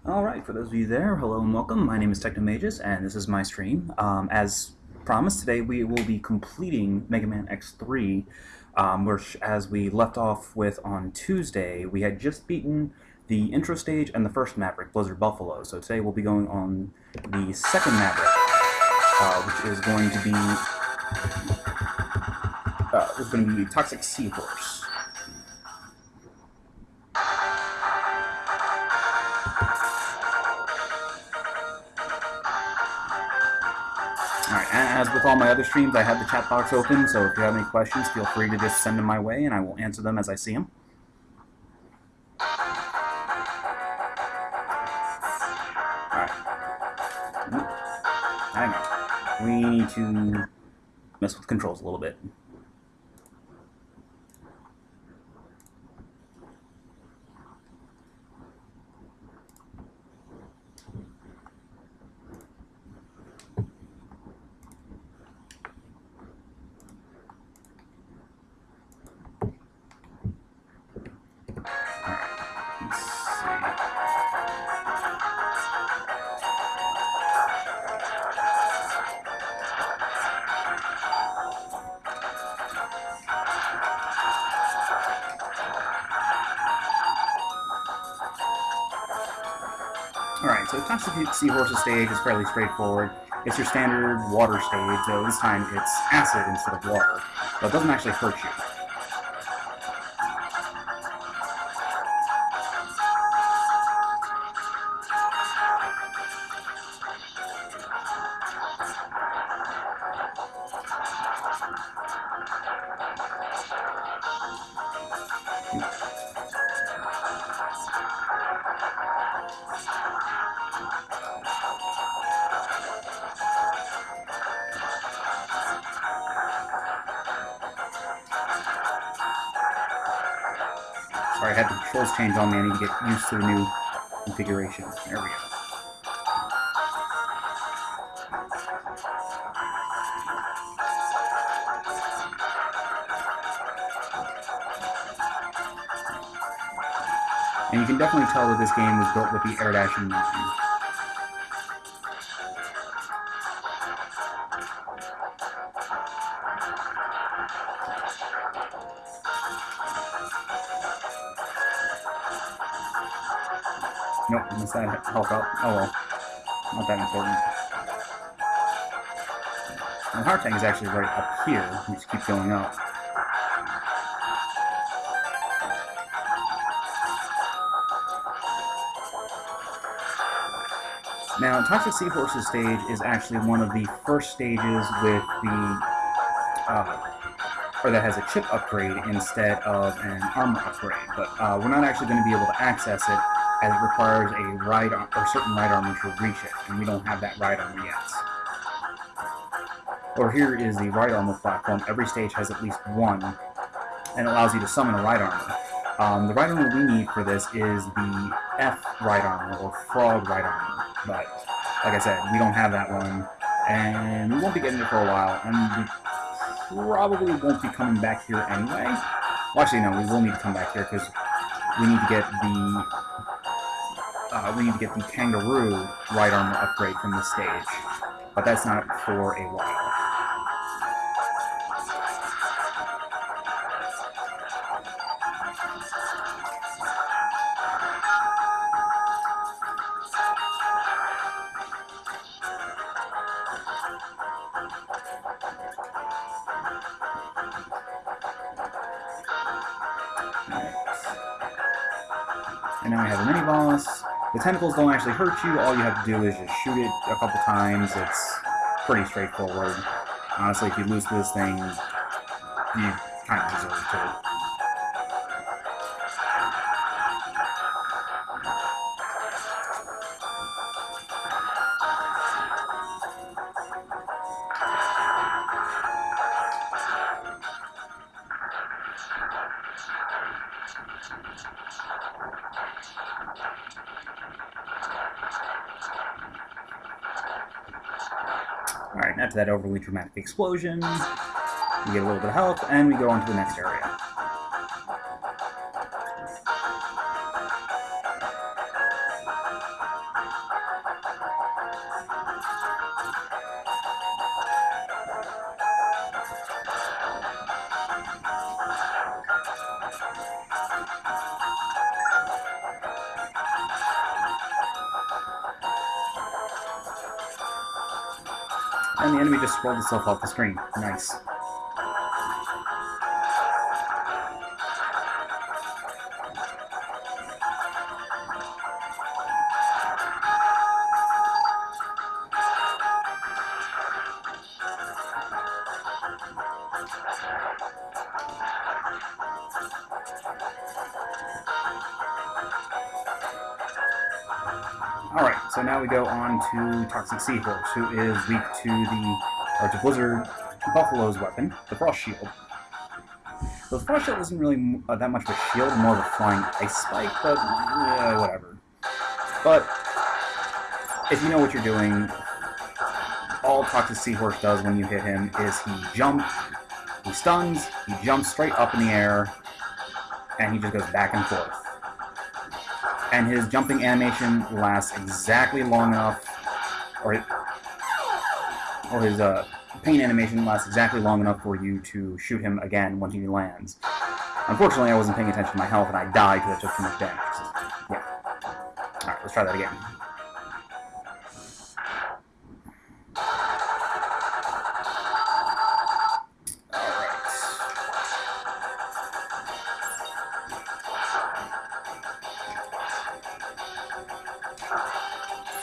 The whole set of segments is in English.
Alright, for those of you there, hello and welcome. My name is Technomagus, and this is my stream. As promised, today we will be completing Megaman X3, which, as we left off with on Tuesday, we had just beaten the intro stage and the first Maverick, Blizzard Buffalo. So today we'll be going on the second Maverick, which is going to be Toxic Seahorse. Alright, as with all my other streams, I have the chat box open, so if you have any questions, feel free to just send them my way, and I will answer them as I see them. Alright. Hang on. We need to mess with controls a little bit. Alright, so Toxic Seahorse's stage is fairly straightforward. It's your standard water stage, though this time it's acid instead of water. But it doesn't actually hurt you. Sorry, I had the controls change on me. I need to get used to the new configuration. There we go. And you can definitely tell that this game was built with the air dash in mind. Nope, missed that health up. Oh well. Not that important. And the heart tank is actually right up here. We just keep going up. Now, Toxic Seahorse's stage is actually one of the first stages with the, or that has a chip upgrade instead of an armor upgrade, but we're not actually going to be able to access it as it requires a ride or certain ride armor to reach it, and we don't have that ride armor yet. Over here is the ride armor platform. Every stage has at least one, and it allows you to summon a ride armor. The ride armor we need for this is the F ride armor, or frog ride armor, but like I said, we don't have that one, and we won't be getting it for a while, and we probably won't be coming back here anyway. Well, actually, no, we will need to come back here because we need to get the kangaroo ride armor upgrade from this stage, but that's not for a while. And now we have a mini-boss. The tentacles don't actually hurt you, all you have to do is just shoot it a couple times. It's pretty straightforward. Honestly, if you lose to this thing, you kind of deserve to. Alright, after that overly dramatic explosion, we get a little bit of health, and we go on to the next area. And the enemy just scrolled itself off the screen. Nice. Alright, so now we go on to Toxic Seahorse, who is weak to Blizzard Buffalo's weapon, the Frost Shield. So the Frost Shield isn't really that much of a shield, more of a flying ice spike, but whatever. But if you know what you're doing, all Toxic Seahorse does when you hit him is he stuns, he jumps straight up in the air, and he just goes back and forth. And his jumping animation lasts exactly long enough, or his pain animation lasts exactly long enough for you to shoot him again once he lands. Unfortunately, I wasn't paying attention to my health, and I died because I took too much damage. Yeah. Alright, let's try that again.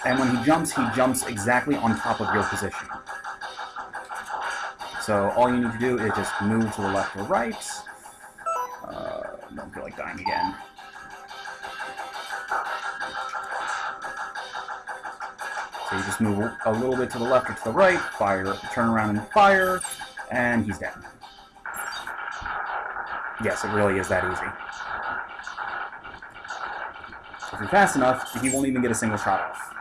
And when he jumps exactly on top of your position. So all you need to do is just move to the left or right. Don't feel like dying again. So you just move a little bit to the left or to the right, fire, turn around and fire, and he's dead. Yes, it really is that easy. If you're fast enough, he won't even get a single shot off.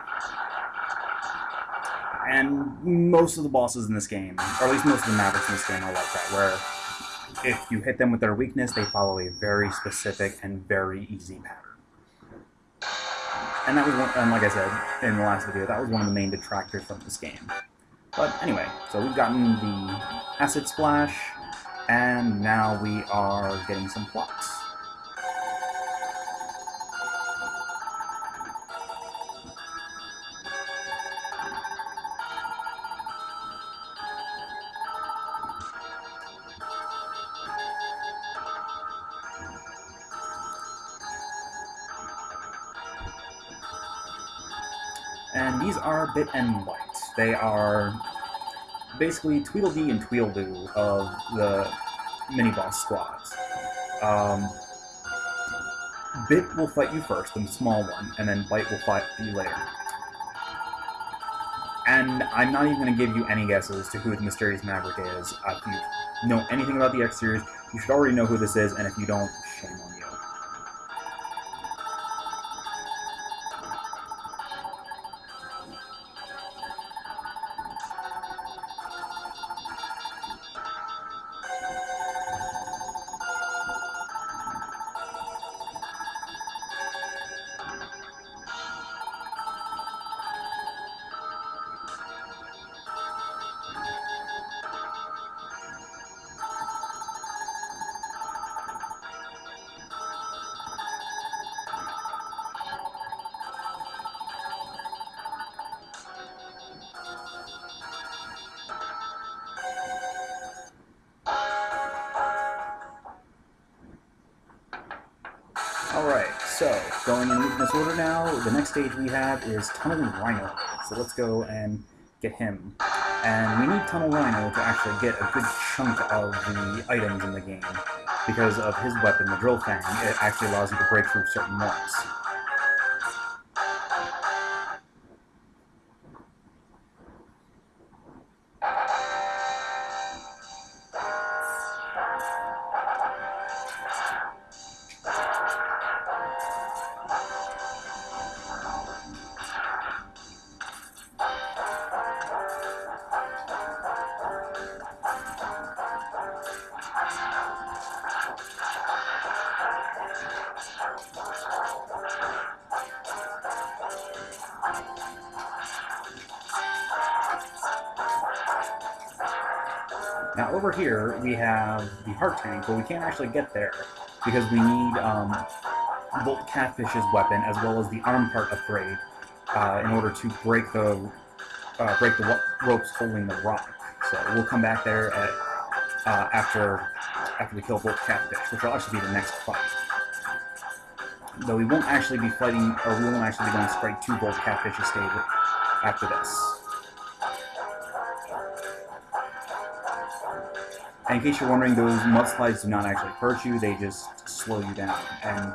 And most of the bosses in this game, or at least most of the Mavericks in this game are like that, where if you hit them with their weakness, they follow a very specific and very easy pattern. And that was one, and like I said in the last video, that was one of the main detractors from this game. But anyway, so we've gotten the Acid Splash, and now we are getting some plots. And these are Bit and Bite. They are basically Tweedledee and Tweedledoo of the mini-boss squads. Bit will fight you first, the small one, and then Bite will fight you later. And I'm not even going to give you any guesses to who the Mysterious Maverick is. If you know anything about the X series, you should already know who this is, and if you don't, shame on you. Alright, so, going in weakness order now, the next stage we have is Tunnel Rhino. So let's go and get him. And we need Tunnel Rhino to actually get a good chunk of the items in the game. Because of his weapon, the Drill Fang, it actually allows you to break through certain walls. Now over here, we have the Heart Tank, but we can't actually get there, because we need both Catfish's weapon, as well as the arm part upgrade, in order to break the break the ropes holding the rock. So we'll come back there at after we kill both catfish, which will actually be the next fight. Though we won't actually be fighting, or we won't actually be going straight to both catfish's stage after this. And in case you're wondering, those mudslides do not actually hurt you; they just slow you down and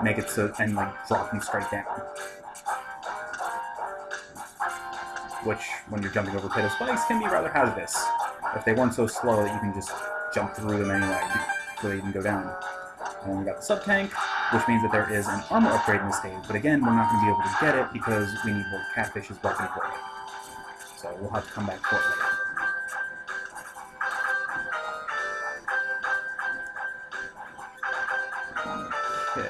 make it so like drop you straight down. Which, when you're jumping over pit of spikes, can be rather hazardous. If they weren't so slow that you can just jump through them anyway, so they even go down. And then we got the sub-tank, which means that there is an armor upgrade in the stage, but again, we're not going to be able to get it because we need both catfish's weapon for it. So we'll have to come back for it later. Okay.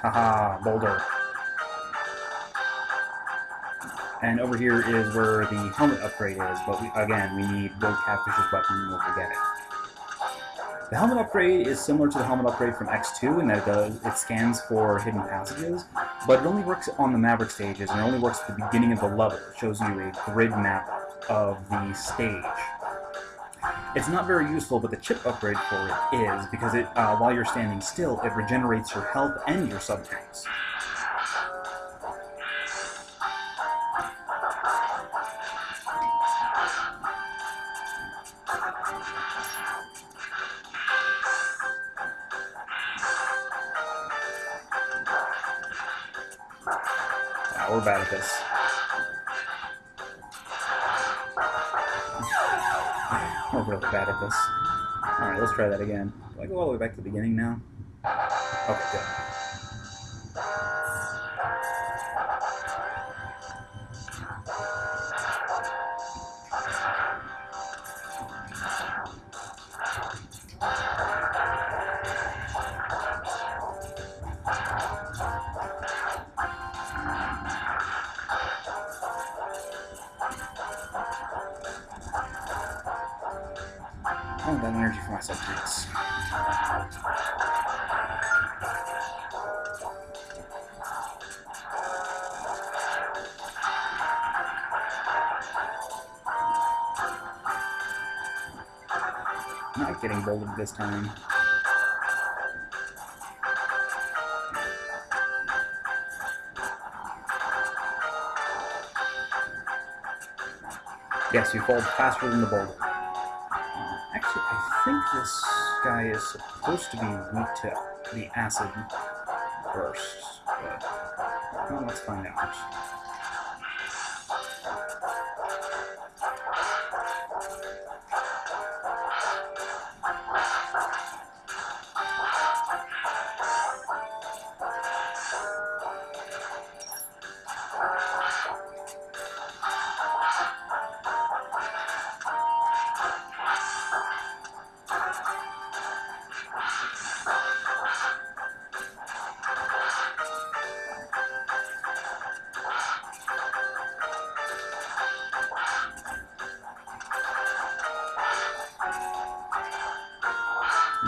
Haha, boulder. And over here is where the helmet upgrade is, but again, we need both catfish's weapon in order to get it. The helmet upgrade is similar to the helmet upgrade from X2 in that it scans for hidden passages, but it only works on the Maverick stages, and it only works at the beginning of the level. It shows you a grid map of the stage. It's not very useful, but the chip upgrade for it is, because it, while you're standing still, it regenerates your health and your sub-tanks. We're bad at this. We're really bad at this. Alright, let's try that again. Do I go all the way back to the beginning now? Okay, good. I want that energy for my sub-tanks. Not getting bolted this time. Yes, you fall faster than the boulder. Actually, I think this guy is supposed to be weak to the acid bursts, but well, let's find out.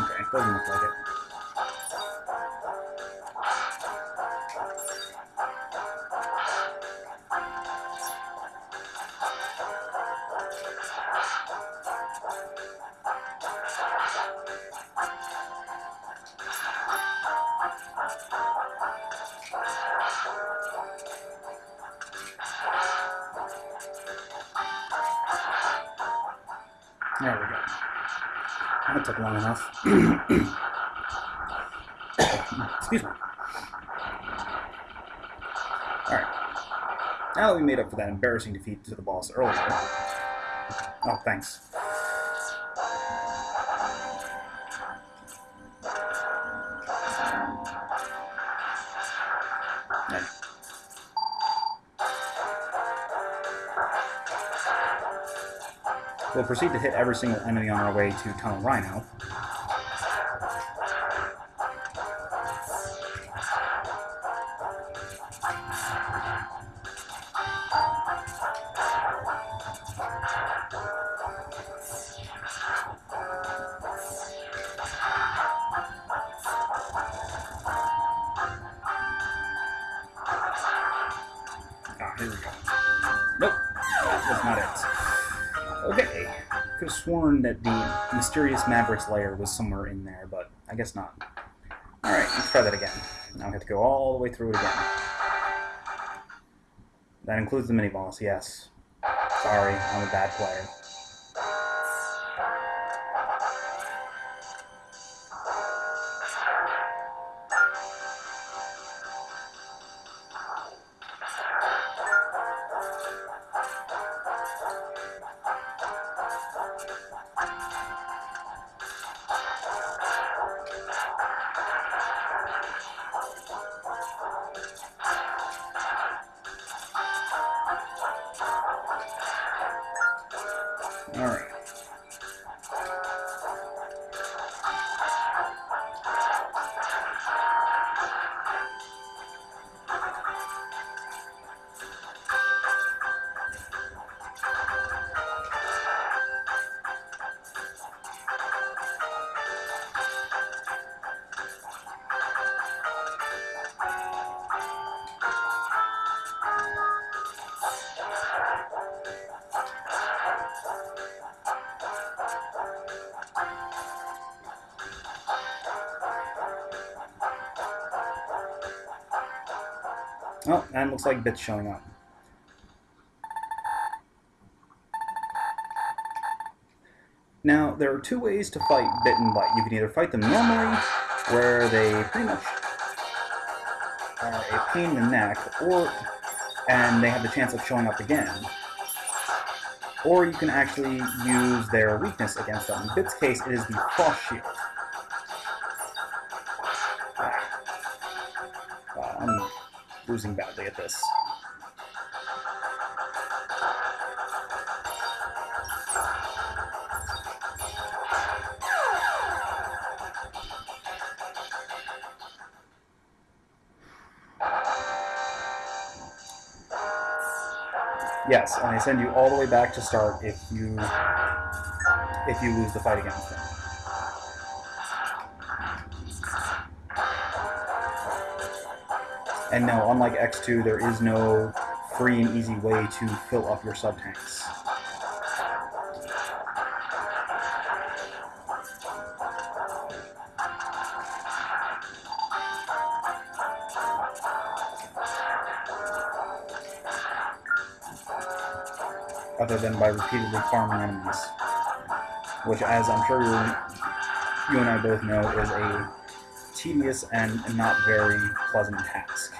Okay, doesn't look like it. There we go. That took long enough. Excuse me. Alright. Now that we made up for that embarrassing defeat to the boss earlier, Oh, thanks. Yeah. We'll proceed to hit every single enemy on our way to Tunnel Rhino. Ah, here we go. Nope, that's not it. Okay, could have sworn that the Mysterious Maverick's lair was somewhere in there, but I guess not. Alright, let's try that again. Now I have to go all the way through it again. That includes the mini-boss, yes. Sorry, I'm a bad player. Alright. Oh, and it looks like Bit's showing up. Now, there are two ways to fight Bit and Bite. You can either fight them normally, where they pretty much are a pain in the neck, and they have the chance of showing up again. Or you can actually use their weakness against them. In Bit's case, it is the Frost Shield. I'm losing badly at this. Yes, and they send you all the way back to start if you lose the fight against them. And no, unlike X2, there is no free and easy way to fill up your sub-tanks. Other than by repeatedly farming enemies. Which, as I'm sure you and I both know, is a tedious and not very pleasant task.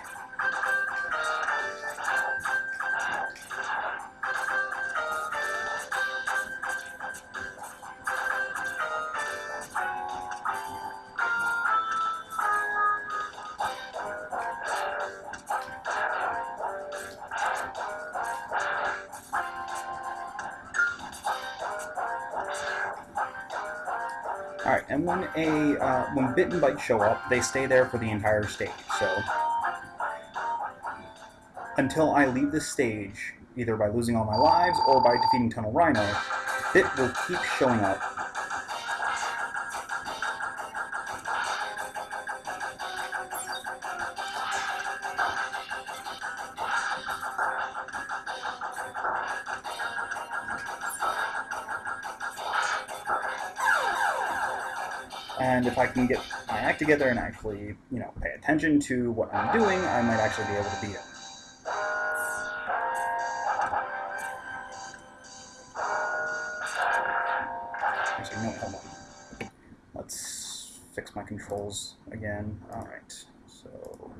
Alright, and when Bit and Bite show up, they stay there for the entire stage, so until I leave this stage, either by losing all my lives or by defeating Tunnel Rhino, Bit will keep showing up. And if I can get my act together and actually, pay attention to what I'm doing, I might actually be able to beat it. Actually, no, hold on. Let's fix my controls again. Alright, so...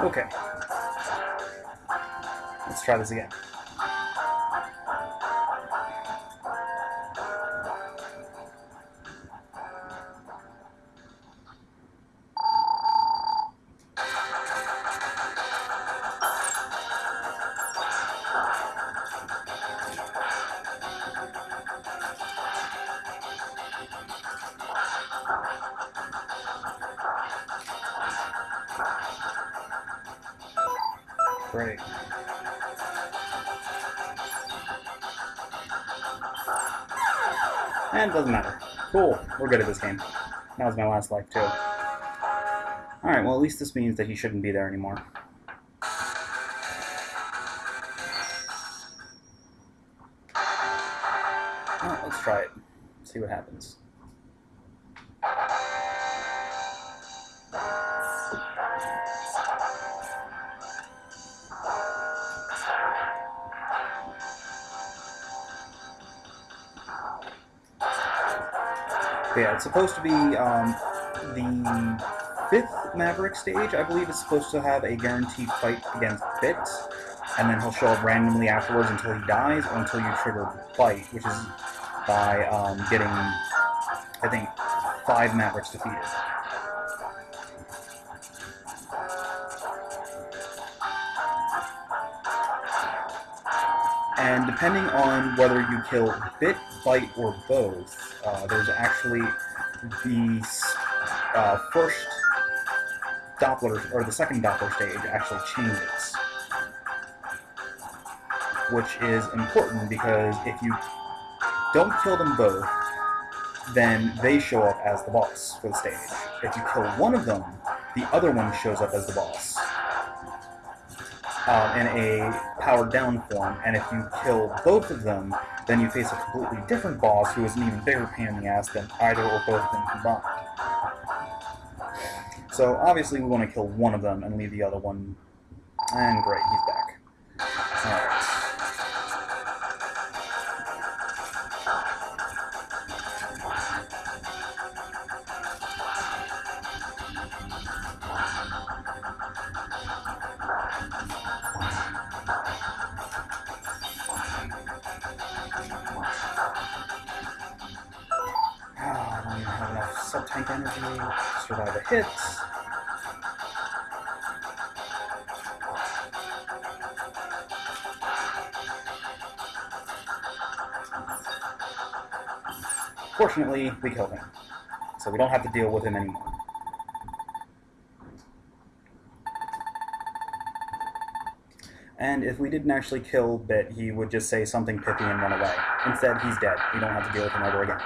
Okay. Let's try this again. Great. And it doesn't matter. Cool. We're good at this game. That was my last life, too. Alright, well, at least this means that he shouldn't be there anymore. Well, let's try it. See what happens. Yeah, it's supposed to be the 5th Maverick stage, I believe, is supposed to have a guaranteed fight against Bit, and then he'll show up randomly afterwards until he dies, or until you trigger Fight, which is by getting, I think, 5 Mavericks defeated. And depending on whether you kill Bit, Bite, or both, there's actually the first Doppler, or the second Doppler stage actually changes. Which is important because if you don't kill them both, then they show up as the boss for the stage. If you kill one of them, the other one shows up as the boss. In a powered-down form, and if you kill both of them, then you face a completely different boss who is an even bigger pain in the ass than either or both of them combined. So obviously we want to kill one of them and leave the other one. And great, he's back. Alright. I don't even have enough sub-tank energy to survive a hit. Fortunately, we killed him, so we don't have to deal with him anymore. And if we didn't actually kill Bit, he would just say something pithy and run away. Instead, he's dead. We don't have to deal with him ever again.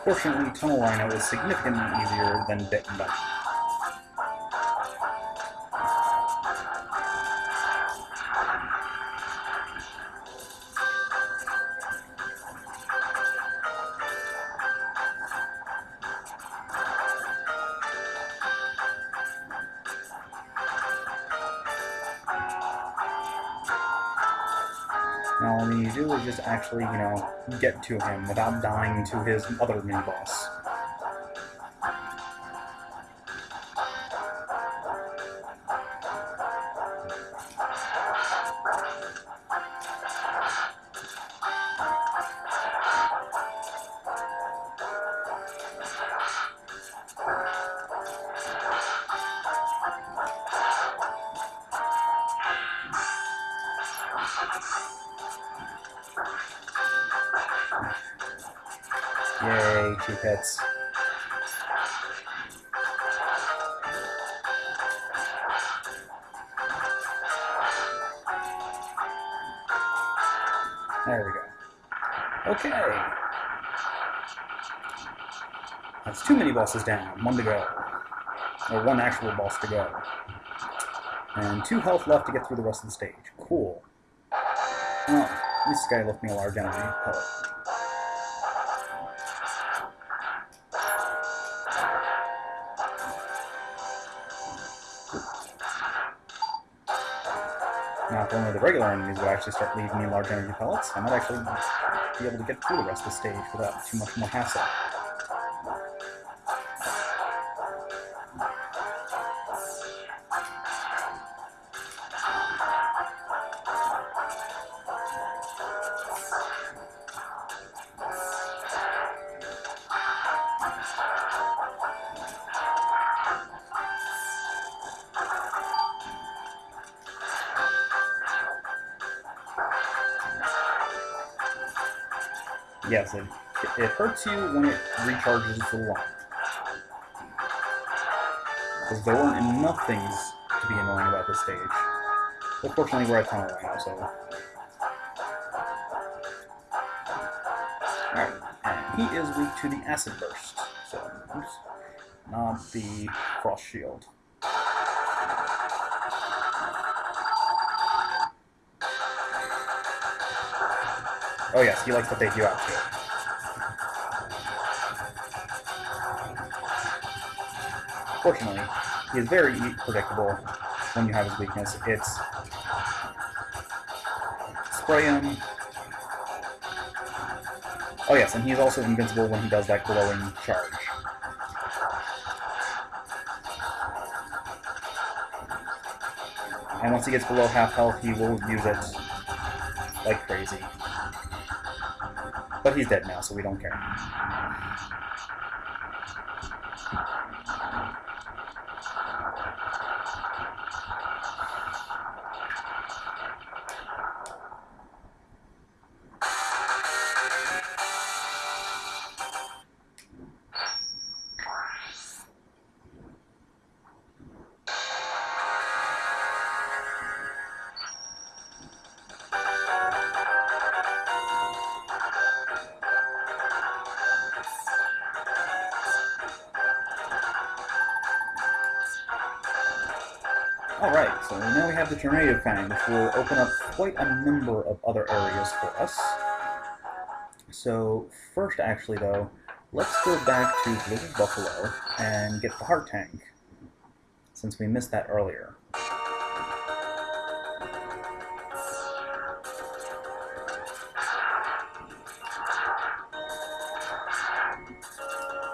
Fortunately, Tunnel Rhino is significantly easier than Bit and Bite. Now, all we need to do is just actually, get to him without dying to his other mini-boss. Yay, cheap hits. There we go. Okay. That's 2 mini-bosses down. 1 to go. Or 1 actual boss to go. And 2 health left to get through the rest of the stage. Cool. Oh, this guy left me a large energy pellet. Now, if only the regular enemies would actually start leaving me large energy pellets, I might actually be able to get through the rest of the stage without too much more hassle. Yes, it hurts you when it recharges the lump. Because there weren't enough things to be annoying about this stage. But fortunately, we're at tunnel right now, so... Alright, and he is weak to the acid burst. So, oops. Not the frost shield. Oh yes, he likes to take you out too. Fortunately, he is very predictable when you have his weakness. It's spray him. Oh yes, and he's also invincible when he does that glowing charge. And once he gets below half health, he will use it like crazy. But he's dead now, so we don't care. Alright, so now we have the Tornado Fang, which will open up quite a number of other areas for us. So, first actually though, let's go back to Blizzard Buffalo and get the Heart Tank, since we missed that earlier.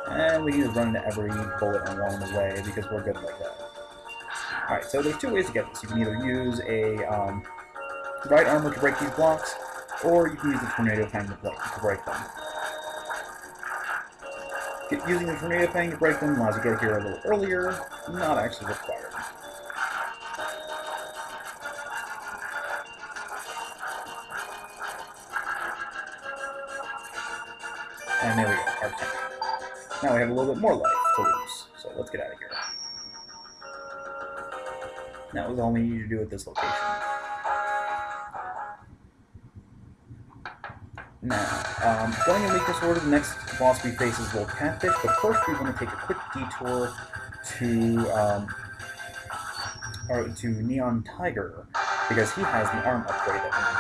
And we can just run into every bullet along the way, because we're good like that. Alright, so there's 2 ways to get this. You can either use a right armor to break these blocks, or you can use the Tornado Fang to break them. Using the Tornado Fang to break them allows you to get here a little earlier, not actually required. And there we go, Heart Tank. Now we have a little bit more life to lose, so let's get out of here. That was all we need to do at this location. Now, going in weakness order, the next boss we face is Little Catfish, but first we want to take a quick detour to Neon Tiger, because he has the arm upgrade that we need.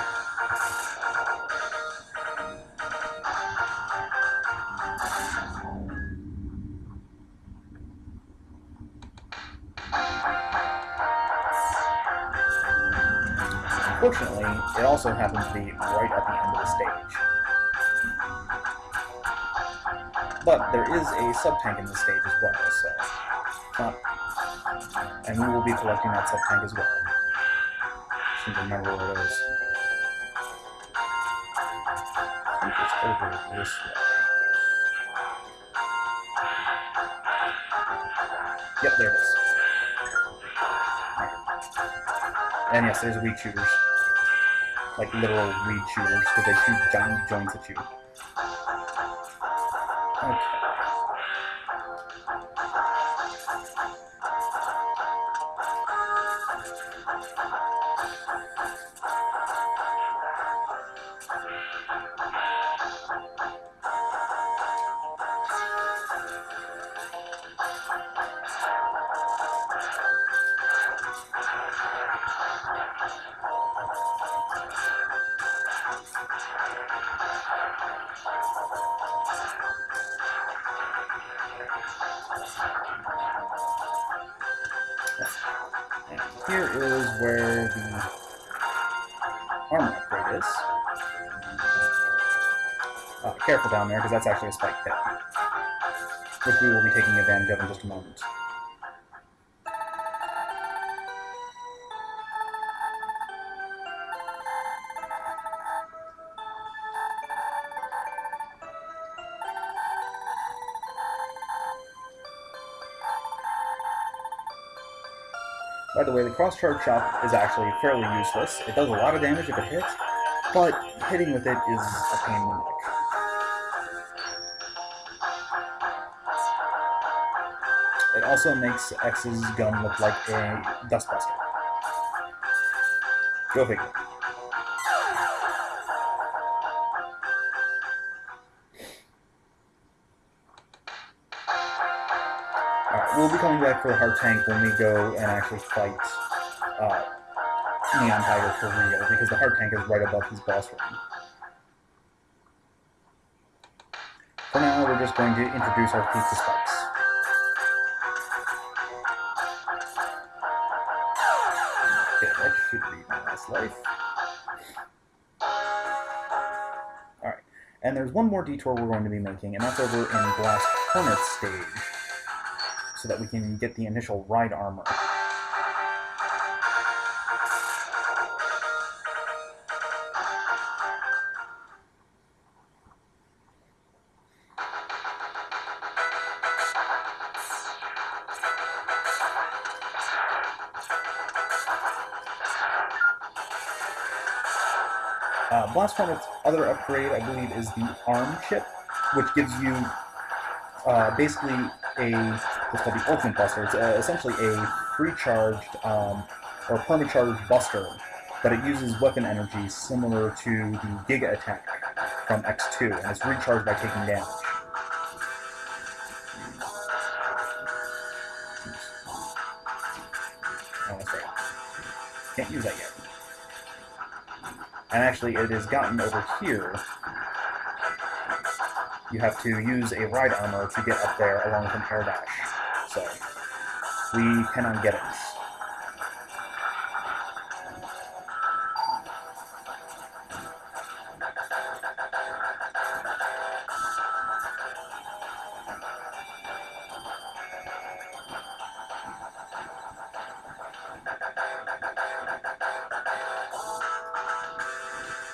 Unfortunately, it also happens to be right at the end of the stage. But there is a sub-tank in the stage as well, so... and we will be collecting that sub-tank as well. Just need to remember where it is. I think it's over this way. Yep, there it is. And yes, there's weed shooters. Like literal weed shooters, because they shoot giant joints at you. Okay. is where the armor upgrade is. Careful down there, because that's actually a spike pit, which we will be taking advantage of in just a moment. By the way, the cross-charge chop is actually fairly useless. It does a lot of damage if it hits, but hitting with it is a pain in the neck. It also makes X's gun look like a dustbuster. Go figure. Alright, we'll be coming back for the hard tank when we go and actually fight Neon Tiger for real, because the hard tank is right above his boss room. For now, we're just going to introduce our pizza spikes. Okay, that should be my last life. Alright, and there's one more detour we're going to be making, and that's over in Blast Hornet's stage, so that we can get the initial ride armor. Blast Hornet's other upgrade, I believe, is the arm chip, which gives you basically what's called the Ultimate Buster. It's essentially a free-charged or perma-charged buster, but it uses weapon energy similar to the Giga attack from X2, and it's recharged by taking damage. Oh, that's right. Can't use that yet. And actually, it is gotten over here. You have to use a ride armor to get up there along with an air dash. So, we cannot get it.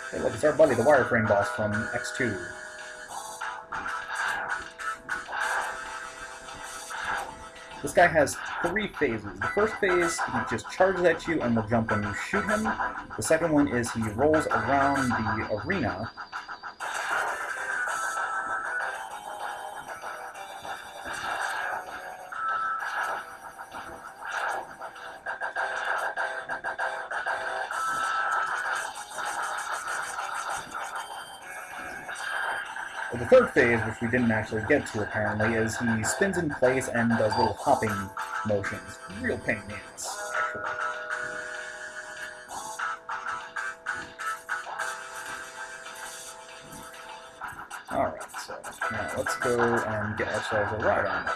Hey look, it's our buddy, the wireframe boss from X2. This guy has 3 phases. The first phase, he just charges at you and will jump when you shoot him. The second one is he rolls around the arena. The third phase, which we didn't actually get to apparently, is he spins in place and does little hopping motions. Real pain in the ass, actually. Alright, so now let's go and get ourselves a ride armor.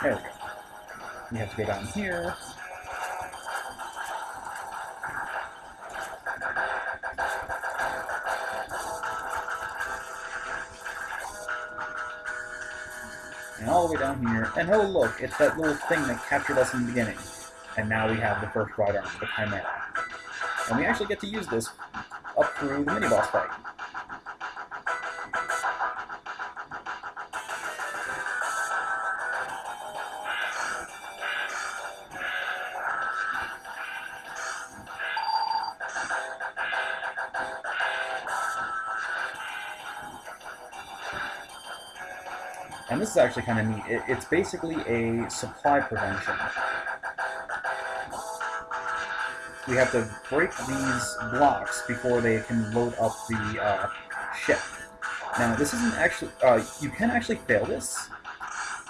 There we go. You have to go down here. And all the way down here. And oh look, it's that little thing that captured us in the beginning. And now we have the first ride armor, the Chimera. And we actually get to use this up through the mini-boss fight. And this is actually kind of neat. It's basically a supply prevention. We have to break these blocks before they can load up the ship. Now, this isn't actually... you can actually fail this,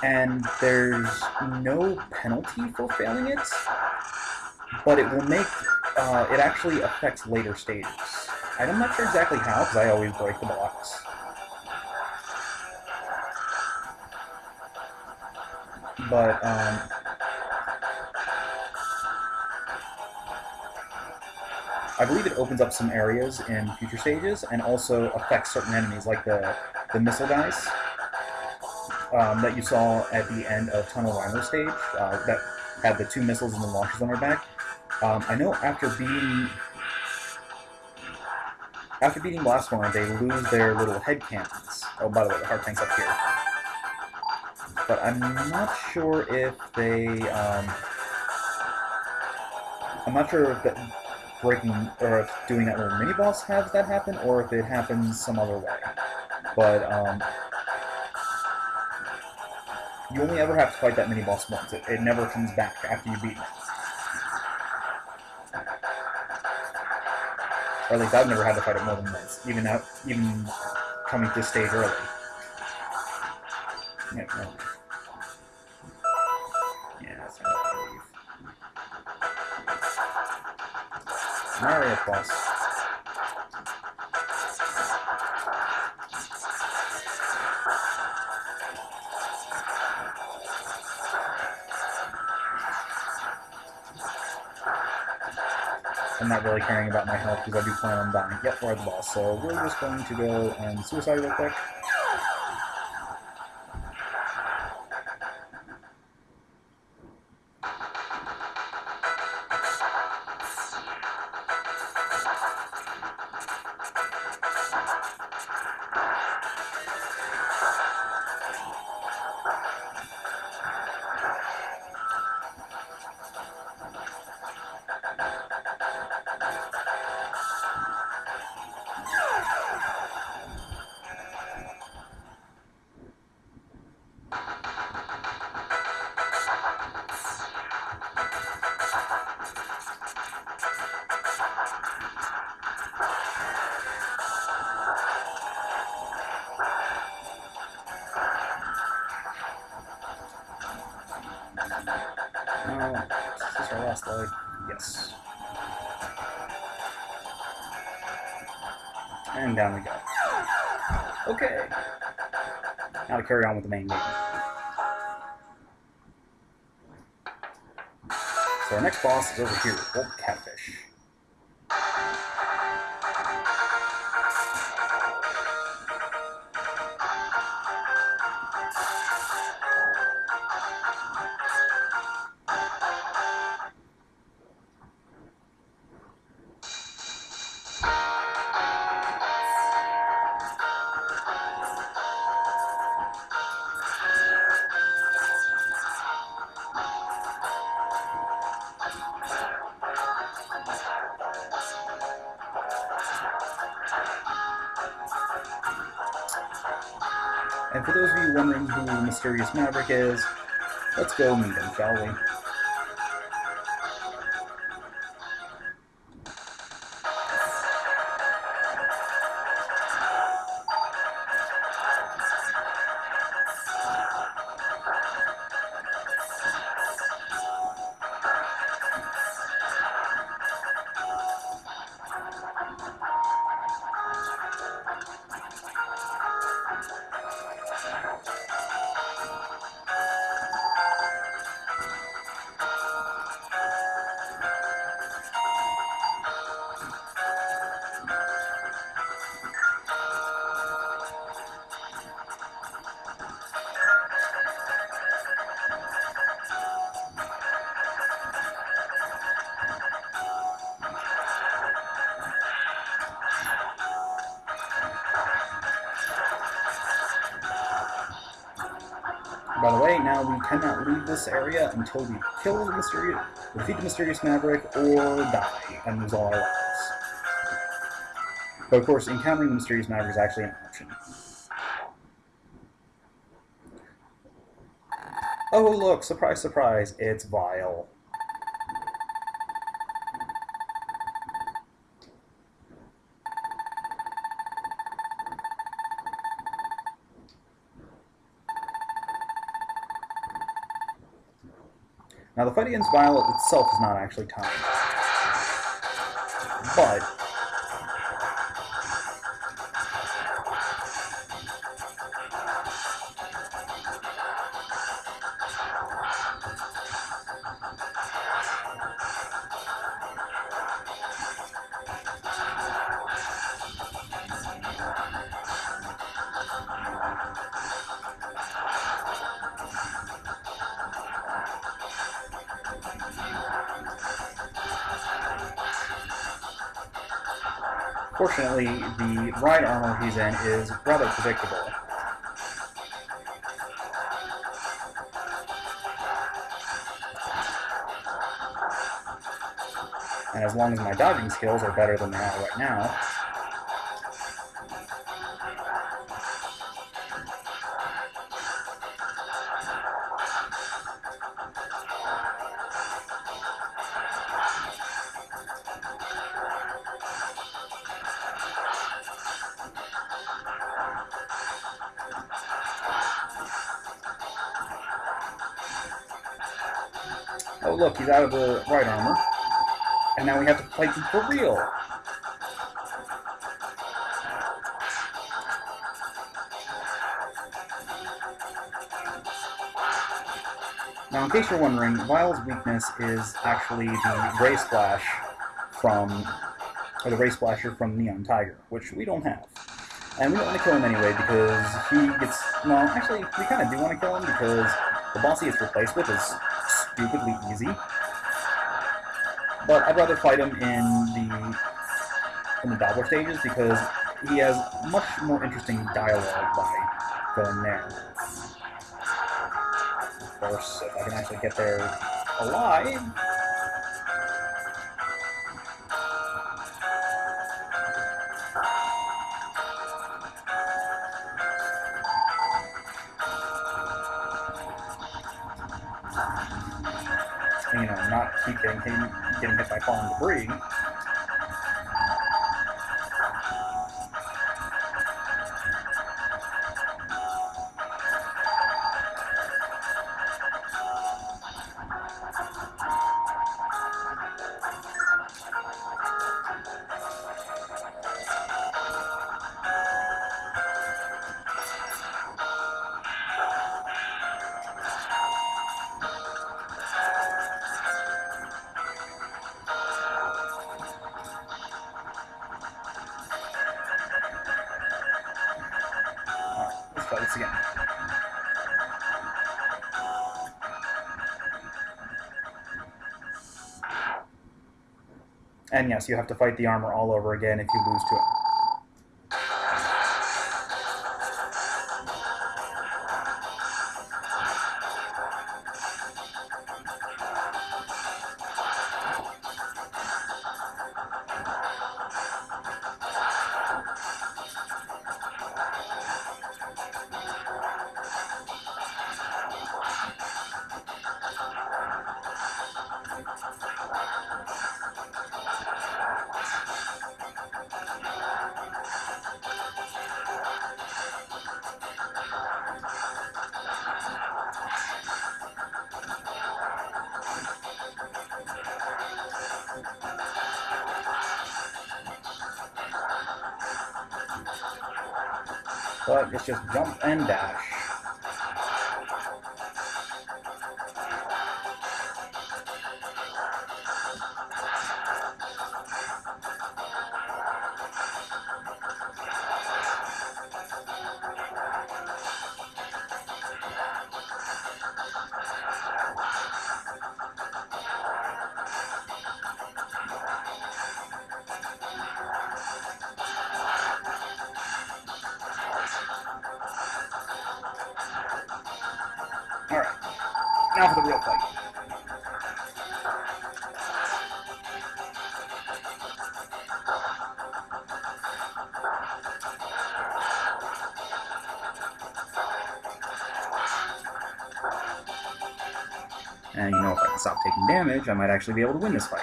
and there's no penalty for failing it. but it will make, it actually affects later stages. I'm not sure exactly how, because I always break the blocks. But, I believe it opens up some areas in future stages, and also affects certain enemies, like the missile guys that you saw at the end of Tunnel Rhino stage, that had the 2 missiles and the launchers on their back. I know after beating Blastborn, they lose their little head cannons. Oh, by the way, the hard tank's up here. But I'm not sure if they, I'm not sure if that breaking, or if doing that little mini-boss has that happen, or if it happens some other way. But, you only ever have to fight that mini-boss once. It never comes back after you beat it. Or at least I've never had to fight it more than once, even coming to this stage early. Yeah, no. Yeah, that's not what I believe. Mario boss. I'm not really caring about my health because I do plan on dying. Yep, we're the boss. So we're just going to go and suicide real quick. Is this our last leg? Yes. And down we go. Okay. Now to carry on with the main game. So our next boss is over here, old Catfish. And for those of you wondering who Mysterious Maverick is, let's go meet him, shall we? By the way, now we cannot leave this area until we defeat the Mysterious Maverick, or die and lose all our lives. But of course, encountering the Mysterious Maverick is actually an option. Oh look, surprise, surprise, it's Vile. Now, the fight against Violet itself is not actually timed, but fortunately, the ride armor he's in is rather predictable. And as long as my dodging skills are better than they are right now, oh look, he's out of the ride armor, and now we have to fight him for real. Now, in case you're wondering, Vile's weakness is actually the Ray Splash the Ray Splasher from Neon Tiger, which we don't have. And we don't want to kill him anyway because he gets... No, actually, we kind of do want to kill him because the boss he gets replaced with is stupidly easy. But I'd rather fight him in the Dabbler stages because he has much more interesting dialogue by going there. Of course, if I can actually get there alive... You know, not keep getting hit by falling debris. Let's try this again. And yes, you have to fight the armor all over again if you lose to it. But it's just jump and dash. Alright, now for the real fight. And you know, if I can stop taking damage, I might actually be able to win this fight.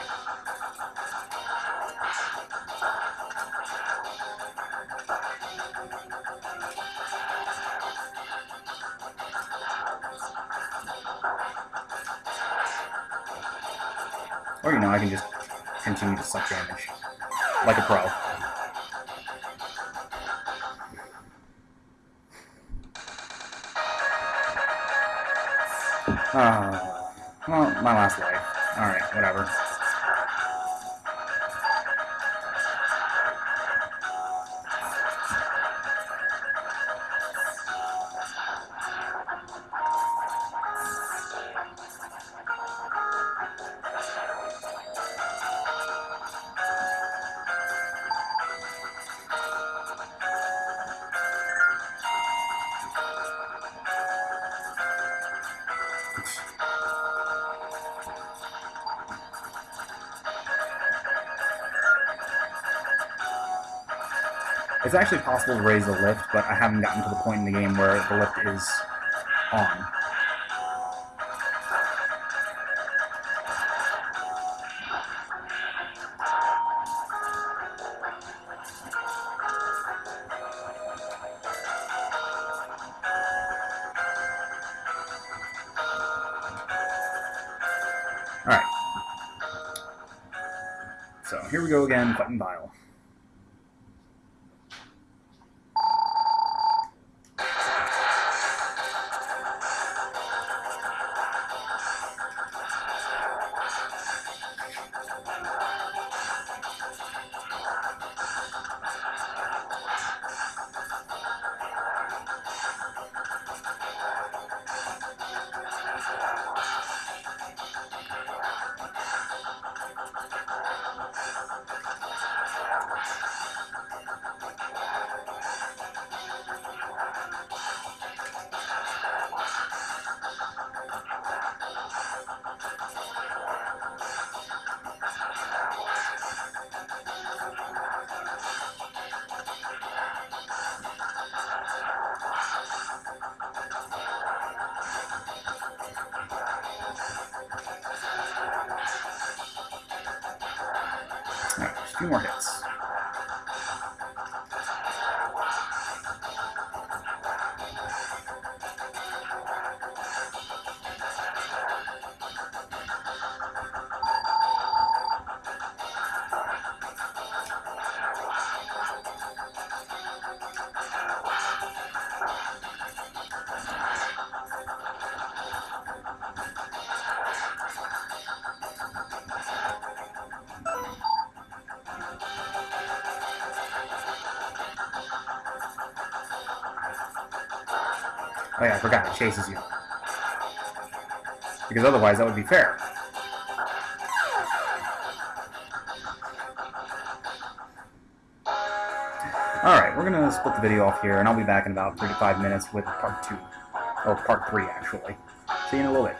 Or, you know, I can just continue to suck damage. Like a pro. Well, my last life. Alright, whatever. It's actually possible to raise the lift, but I haven't gotten to the point in the game where the lift is on. Alright. So, here we go again, fighting Bile. Alright, just a few more hits. Oh yeah, I forgot, it chases you. Because otherwise that would be fair. Alright, we're gonna split the video off here, and I'll be back in about 3 to 5 minutes with part 2. Or part 3, actually. See you in a little bit.